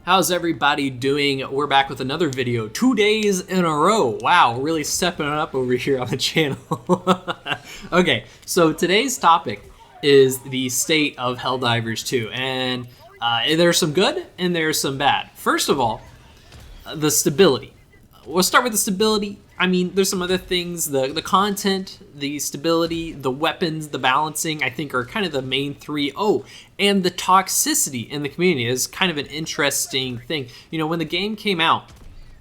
How's everybody doing? We're back with another video 2 days in a row. Wow, really stepping it up over here on the channel. Okay, so today's topic is the state of Helldivers 2, and there's some good and there's some bad. First of all, the stability. We'll start with the stability. I mean, there's some other things, the content, the stability, the weapons, the balancing, I think are kind of the main three. Oh, and the toxicity in the community is kind of an interesting thing. You know, when the game came out,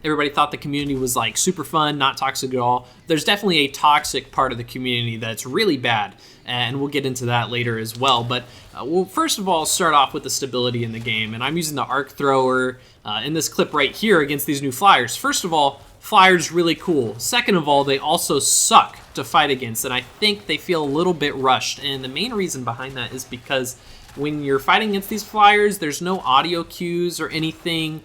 everybody thought the community was like super fun, not toxic at all. There's definitely a toxic part of the community that's really bad, and we'll get into that later as well. But we'll first of all start off with the stability in the game, and I'm using the arc thrower in this clip right here against these new flyers. First of all, flyers really cool. Second of all, they also suck to fight against, and I think they feel a little bit rushed. And the main reason behind that is because when you're fighting against these flyers, there's no audio cues or anything.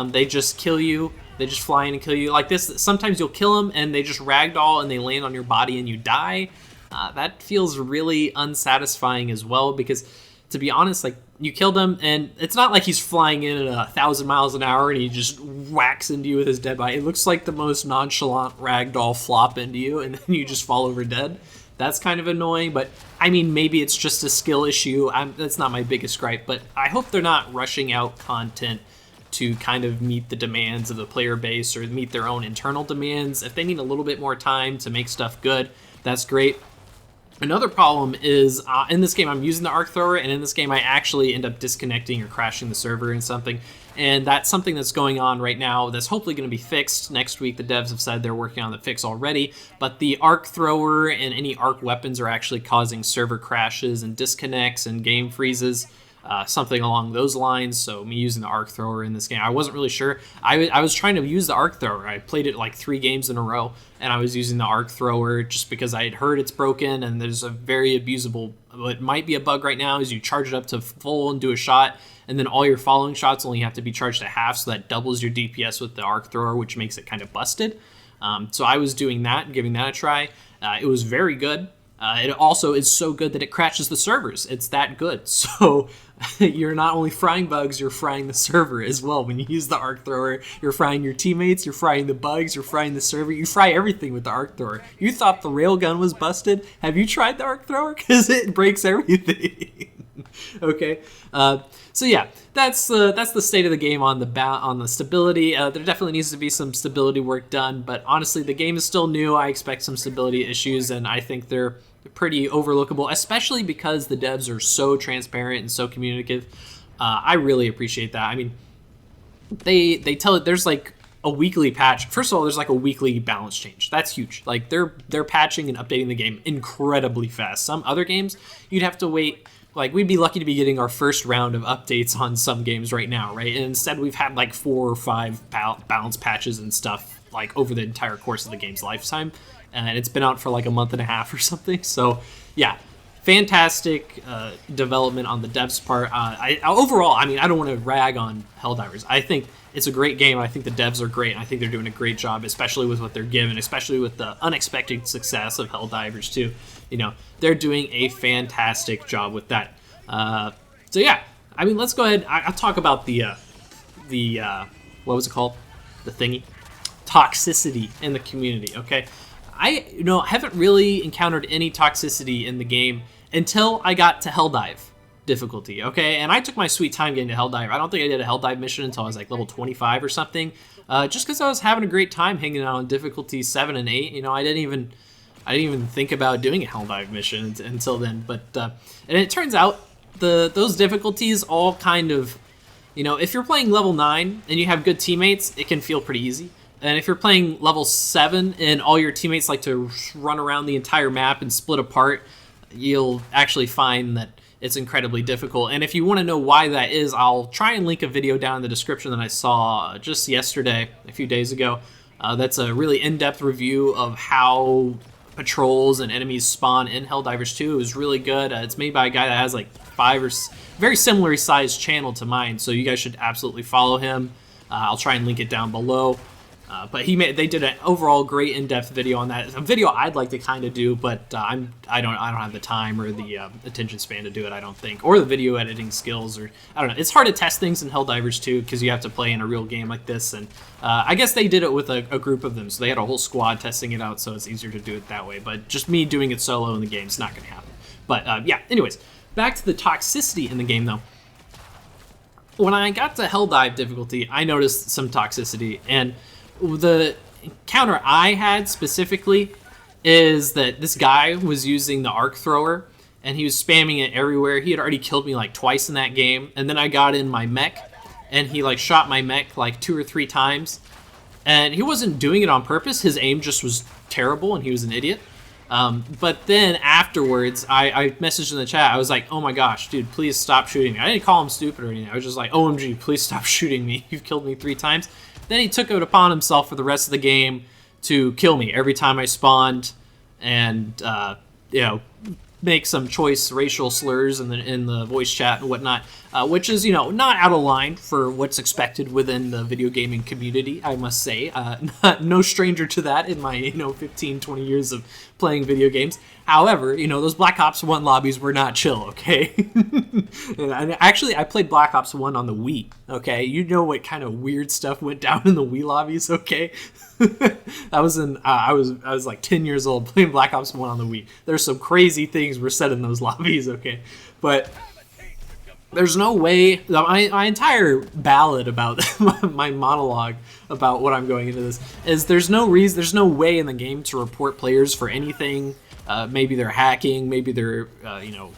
They just kill you. They just fly in and kill you. Like this, sometimes you'll kill them and they just ragdoll and they land on your body and you die. That feels really unsatisfying as well because, to be honest, like, you killed him and it's not like he's flying in at 1,000 miles an hour and he just whacks into you with his dead body. It looks like the most nonchalant ragdoll flop into you and then you just fall over dead. That's kind of annoying, but I mean, maybe it's just a skill issue. That's not my biggest gripe, but I hope they're not rushing out content to kind of meet the demands of the player base or meet their own internal demands. If they need a little bit more time to make stuff good, that's great. Another problem is, in this game I'm using the arc thrower, and in this game I actually end up disconnecting or crashing the server and something. And that's something that's going on right now that's hopefully going to be fixed next week. The devs have said they're working on the fix already, but the arc thrower and any arc weapons are actually causing server crashes and disconnects and game freezes. Something along those lines. So me using the arc thrower in this game, I wasn't really sure. I was trying to use the arc thrower. I played it like 3 games in a row, and I was using the arc thrower just because I had heard it's broken, and there's a very abusable, it might be a bug right now, is you charge it up to full and do a shot, and then all your following shots only have to be charged to half, so that doubles your DPS with the arc thrower, which makes it kind of busted. So I was doing that, giving that a try. It was very good. It also is so good that it crashes the servers. It's that good. So you're not only frying bugs, you're frying the server as well. When you use the arc thrower, you're frying your teammates, you're frying the bugs, you're frying the server. You fry everything with the arc thrower. You thought the railgun was busted? Have you tried the arc thrower? Because it breaks everything. Okay. So yeah, that's the state of the game on the stability. There definitely needs to be some stability work done, but honestly, the game is still new. I expect some stability issues, and I think they're pretty overlookable, especially because the devs are so transparent and so communicative. I really appreciate that. I mean, they tell it there's like a weekly patch. First of all, there's like a weekly balance change. That's huge. Like they're patching and updating the game incredibly fast. Some other games you'd have to wait. Like, we'd be lucky to be getting our first round of updates on some games right now, right? And instead we've had like 4 or 5 balance patches and stuff like over the entire course of the game's lifetime. And it's been out for like a month and a half or something. So yeah, fantastic development on the devs part. Overall, I mean, I don't want to rag on Helldivers. I think it's a great game. I think the devs are great. And I think they're doing a great job, especially with what they're given, especially with the unexpected success of Helldivers 2. You know, they're doing a fantastic job with that. So yeah, I mean, let's go ahead. I'll talk about the what was it called? The thingy. Toxicity in the community, okay? I haven't really encountered any toxicity in the game until I got to Helldive difficulty, okay? And I took my sweet time getting to Helldive. I don't think I did a Helldive mission until I was like level 25 or something, just because I was having a great time hanging out on difficulty 7 and 8. You know, I didn't even think about doing a Helldive mission until then. But and it turns out those difficulties all kind of, you know, if you're playing level 9 and you have good teammates, it can feel pretty easy. And if you're playing level 7 and all your teammates like to run around the entire map and split apart, you'll actually find that it's incredibly difficult. And if you want to know why that is, I'll try and link a video down in the description that I saw just yesterday, a few days ago. That's a really in-depth review of how patrols and enemies spawn in Helldivers 2. It was really good. It's made by a guy that has like 5 or very similar sized channel to mine, so you guys should absolutely follow him. I'll try and link it down below. But they did an overall great in-depth video on that. It's a video I'd like to kind of do, but I don't have the time or the attention span to do it, I don't think, or the video editing skills, or I don't know. It's hard to test things in Helldivers 2 because you have to play in a real game like this, and I guess they did it with a group of them, so they had a whole squad testing it out, so it's easier to do it that way. But just me doing it solo in the game is not going to happen. But yeah, anyways, back to the toxicity in the game though. When I got to Helldive difficulty, I noticed some toxicity, and the encounter I had specifically is that this guy was using the arc thrower and he was spamming it everywhere. He had already killed me like twice in that game, and then I got in my mech and he like shot my mech like 2 or 3 times, and he wasn't doing it on purpose. His aim just was terrible and he was an idiot. But then afterwards, I messaged in the chat. I was like, oh my gosh, dude, please stop shooting me. I didn't call him stupid or anything. I was just like, OMG, please stop shooting me. You've killed me 3 times. Then he took it upon himself for the rest of the game to kill me every time I spawned, and you know, make some choice racial slurs in the voice chat and whatnot, which is, you know, not out of line for what's expected within the video gaming community, I must say. No stranger to that in my 15, 20 years of playing video games. However, those Black Ops 1 lobbies were not chill, okay? And actually, I played Black Ops 1 on the Wii, okay? You know what kind of weird stuff went down in the Wii lobbies, okay? I was like 10 years old playing Black Ops 1 on the Wii. There's some crazy things were said in those lobbies, okay? But there's no way, my entire ballad about my monologue about what I'm going into this is there's no way in the game to report players for anything. Maybe they're hacking, maybe they're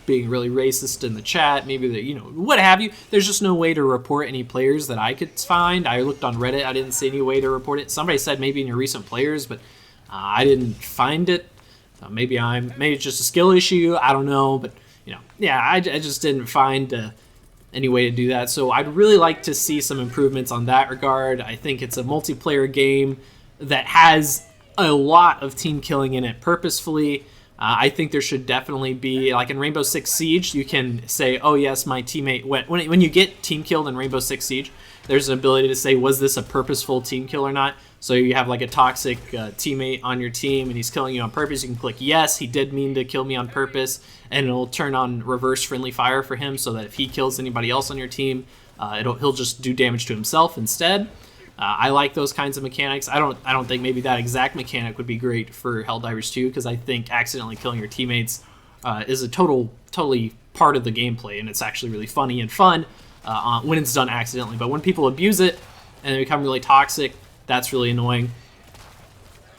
being really racist in the chat, maybe they what have you. There's just no way to report any players that I could find. I looked on Reddit, I didn't see any way to report it. Somebody said maybe in your recent players, but I didn't find it. Maybe it's just a skill issue, I don't know, but yeah, I just didn't find any way to do that. So I'd really like to see some improvements on that regard. I think it's a multiplayer game that has a lot of team killing in it purposefully. I think there should definitely be, like in Rainbow Six Siege, you can say, oh yes, my teammate, when you get team killed in Rainbow Six Siege, there's an ability to say, was this a purposeful team kill or not? So you have like a toxic teammate on your team and he's killing you on purpose. You can click yes, he did mean to kill me on purpose, and it'll turn on reverse friendly fire for him so that if he kills anybody else on your team, he'll just do damage to himself instead. I like those kinds of mechanics. I don't think maybe that exact mechanic would be great for Helldivers 2, because I think accidentally killing your teammates is a totally part of the gameplay, and it's actually really funny and fun when it's done accidentally. But when people abuse it and they become really toxic, that's really annoying.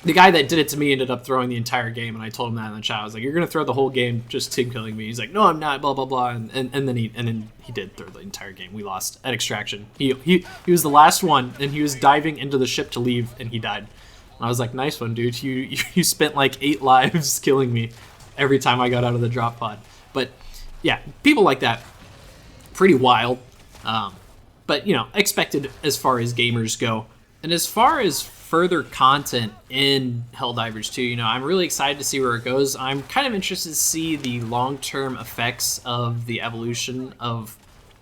The guy that did it to me ended up throwing the entire game, and I told him that in the chat. I was like, "You're gonna throw the whole game just team killing me?" He's like, "No, I'm not." Blah blah blah, and then he did throw the entire game. We lost at extraction. He was the last one, and he was diving into the ship to leave, and he died. And I was like, "Nice one, dude. You spent like 8 lives killing me every time I got out of the drop pod." But yeah, people like that, pretty wild. But expected as far as gamers go. And as far as further content in Helldivers 2, I'm really excited to see where it goes. I'm kind of interested to see the long-term effects of the evolution of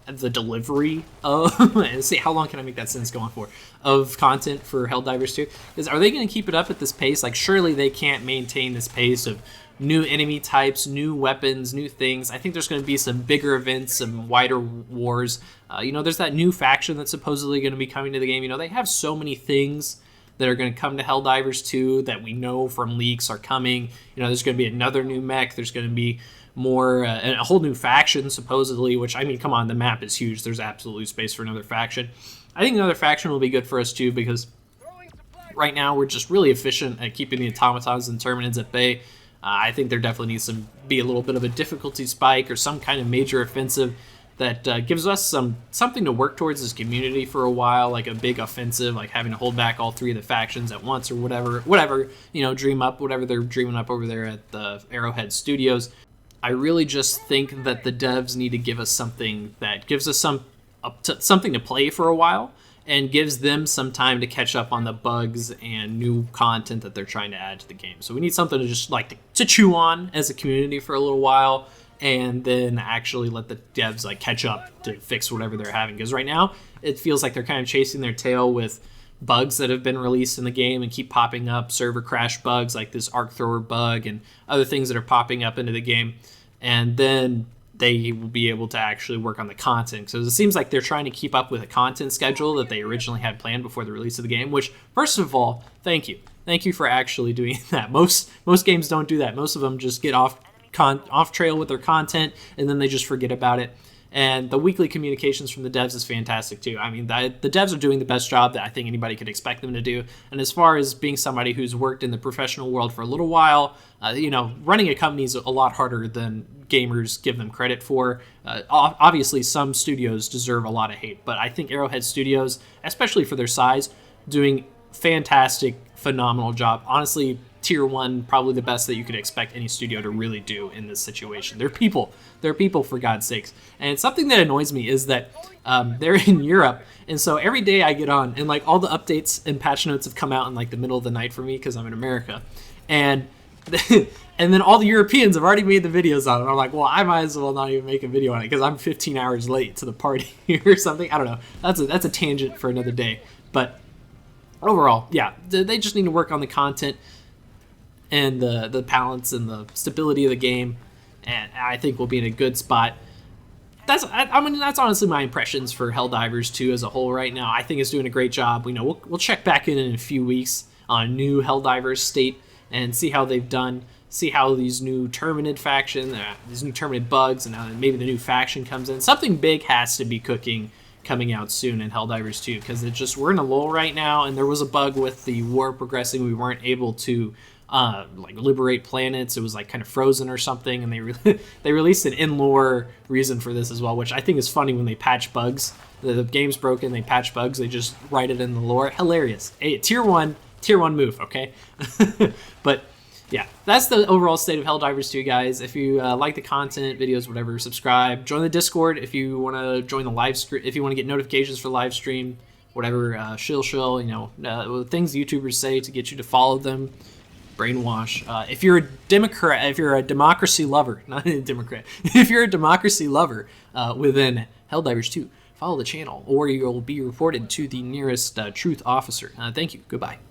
the delivery of, and see how long can I make that sentence go on for, of content for Helldivers 2. Because are they going to keep it up at this pace? Like, surely they can't maintain this pace of new enemy types, new weapons, new things. I think there's going to be some bigger events, some wider wars. There's that new faction that's supposedly going to be coming to the game. They have so many things that are going to come to Helldivers 2 that we know from leaks are coming. There's going to be another new mech. There's going to be more, a whole new faction, supposedly, which, I mean, come on, the map is huge. There's absolutely space for another faction. I think another faction will be good for us, too, because right now we're just really efficient at keeping the automatons and terminids at bay. I think there definitely needs to be a little bit of a difficulty spike or some kind of major offensive that gives us something to work towards as community for a while, like a big offensive, like having to hold back all 3 of the factions at once or whatever, dream up, whatever they're dreaming up over there at the Arrowhead Studios. I really just think that the devs need to give us something that gives us something to play for a while, and gives them some time to catch up on the bugs and new content that they're trying to add to the game. So we need something to just to chew on as a community for a little while, and then actually let the devs catch up to fix whatever they're having. Because right now it feels like they're kind of chasing their tail with bugs that have been released in the game and keep popping up, server crash bugs like this arc thrower bug and other things that are popping up into the game. And then they will be able to actually work on the content. So it seems like they're trying to keep up with a content schedule that they originally had planned before the release of the game, which, first of all, thank you. Thank you for actually doing that. Most games don't do that. Most of them just get off trail with their content, and then they just forget about it. And the weekly communications from the devs is fantastic too. I mean, the devs are doing the best job that I think anybody could expect them to do. And as far as being somebody who's worked in the professional world for a little while, running a company is a lot harder than gamers give them credit for. Obviously, some studios deserve a lot of hate, but I think Arrowhead Studios, especially for their size, doing fantastic, phenomenal job. Honestly, tier 1, probably the best that you could expect any studio to really do in this situation. They're people, for God's sakes. And something that annoys me is that they're in Europe, and so every day I get on, and like all the updates and patch notes have come out in like the middle of the night for me because I'm in America, and and then all the Europeans have already made the videos on it. I'm like, well, I might as well not even make a video on it because I'm 15 hours late to the party or something. I don't know. That's a tangent for another day. But overall, yeah, they just need to work on the content and the balance and the stability of the game, and I think we'll be in a good spot. That's honestly my impressions for Helldivers 2 as a whole right now. I think it's doing a great job. We'll check back in a few weeks on new Helldivers state and see how they've done, see how these new Terminated faction, these new Terminated bugs, and maybe the new faction comes in. Something big has to be coming out soon in Helldivers 2 because we're in a lull right now, and there was a bug with the war progressing. We weren't able to liberate planets. It was like kind of frozen or something, and they released an in-lore reason for this as well, which I think is funny. When they patch bugs, the game's broken, they patch bugs, they just write it in the lore. Hilarious. Tier 1 move, okay? But yeah, that's the overall state of Helldivers 2, guys. If you like the content, videos, whatever, subscribe, join the Discord if you want to join the live stream, if you want to get notifications for live stream, whatever, things YouTubers say to get you to follow them. Brainwash. If you're a Democrat, if you're a democracy lover, not a Democrat, if you're a democracy lover within Helldivers 2, follow the channel, or you'll be reported to the nearest truth officer. Thank you. Goodbye.